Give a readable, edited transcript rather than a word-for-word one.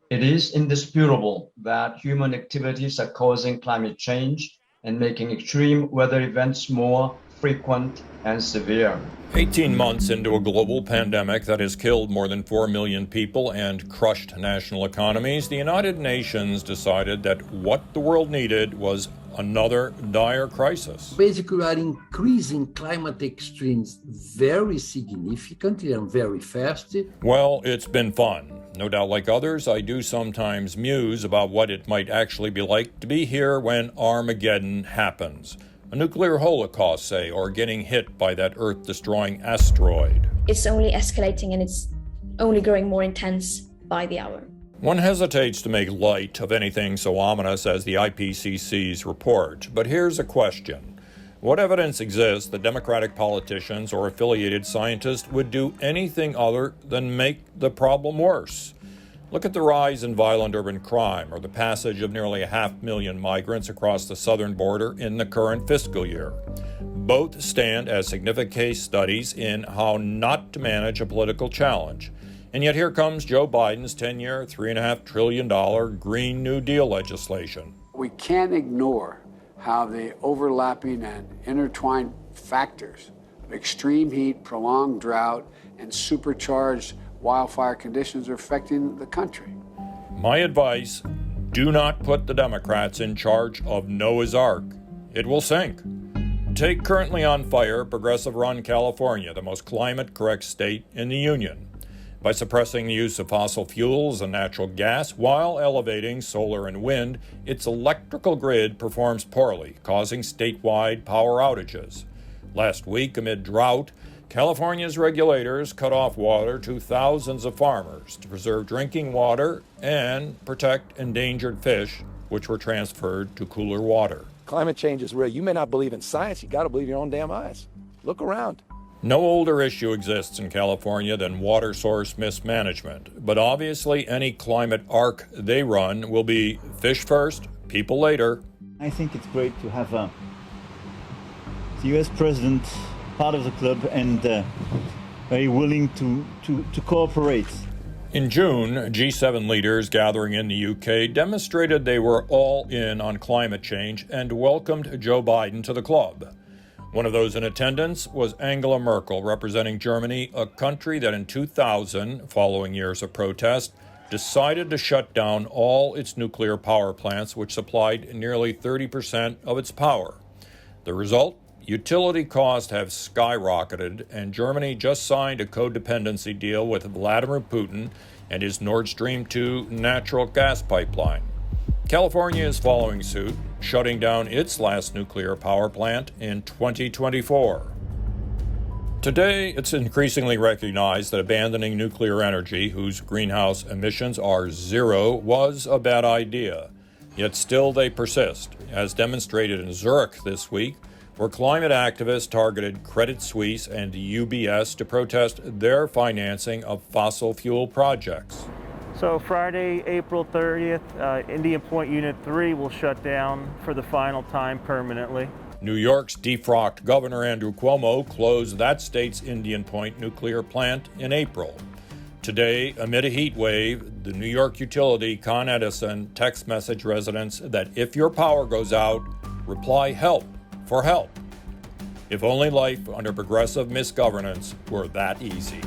It is indisputable that human activities are causing climate change and making extreme weather events more frequent and severe. 18 months into a global pandemic that has killed more than 4 million people and crushed national economies, the United Nations decided that what the world needed was another dire crisis. Basically, we are increasing climate extremes very significantly and very fast. Well, it's been fun. No doubt, like others, I do sometimes muse about what it might actually be like to be here when Armageddon happens. A nuclear holocaust, say, or getting hit by that Earth-destroying asteroid. It's only escalating and it's only growing more intense by the hour. One hesitates to make light of anything so ominous as the IPCC's report, but here's a question. What evidence exists that Democratic politicians or affiliated scientists would do anything other than make the problem worse? Look at the rise in violent urban crime or the passage of nearly 500,000 migrants across the southern border in the current fiscal year. Both stand as significant case studies in how not to manage a political challenge. And yet here comes Joe Biden's 10-year, $3.5 trillion Green New Deal legislation. We can't ignore how the overlapping and intertwined factors of extreme heat, prolonged drought, and supercharged wildfire conditions are affecting the country. My advice, do not put the Democrats in charge of Noah's Ark. It will sink. Take currently on fire progressive-run California, the most climate-correct state in the Union. By suppressing the use of fossil fuels and natural gas while elevating solar and wind, its electrical grid performs poorly, causing statewide power outages. Last week, amid drought, California's regulators cut off water to thousands of farmers to preserve drinking water and protect endangered fish, which were transferred to cooler water. Climate change is real. You may not believe in science. You got to believe your own damn eyes. Look around. No older issue exists in California than water source mismanagement, but obviously any climate arc they run will be fish first, people later. I think it's great to have the U.S. president part of the club and very willing to cooperate. In June, G7 leaders gathering in the UK demonstrated they were all in on climate change and welcomed Joe Biden to the club. One of those in attendance was Angela Merkel, representing Germany, a country that in 2000, following years of protest, decided to shut down all its nuclear power plants, which supplied nearly 30% of its power. The result? Utility costs have skyrocketed, and Germany just signed a codependency deal with Vladimir Putin and his Nord Stream 2 natural gas pipeline. California is following suit, shutting down its last nuclear power plant in 2024. Today, it's increasingly recognized that abandoning nuclear energy, whose greenhouse emissions are zero, was a bad idea. Yet still they persist, as demonstrated in Zurich this week, where climate activists targeted Credit Suisse and UBS to protest their financing of fossil fuel projects. So Friday, April 30th, Indian Point Unit 3 will shut down for the final time permanently. New York's defrocked Governor Andrew Cuomo closed that state's Indian Point nuclear plant in April. Today, amid a heat wave, the New York utility Con Edison text message residents that if your power goes out, reply help for help. If only life under progressive misgovernance were that easy.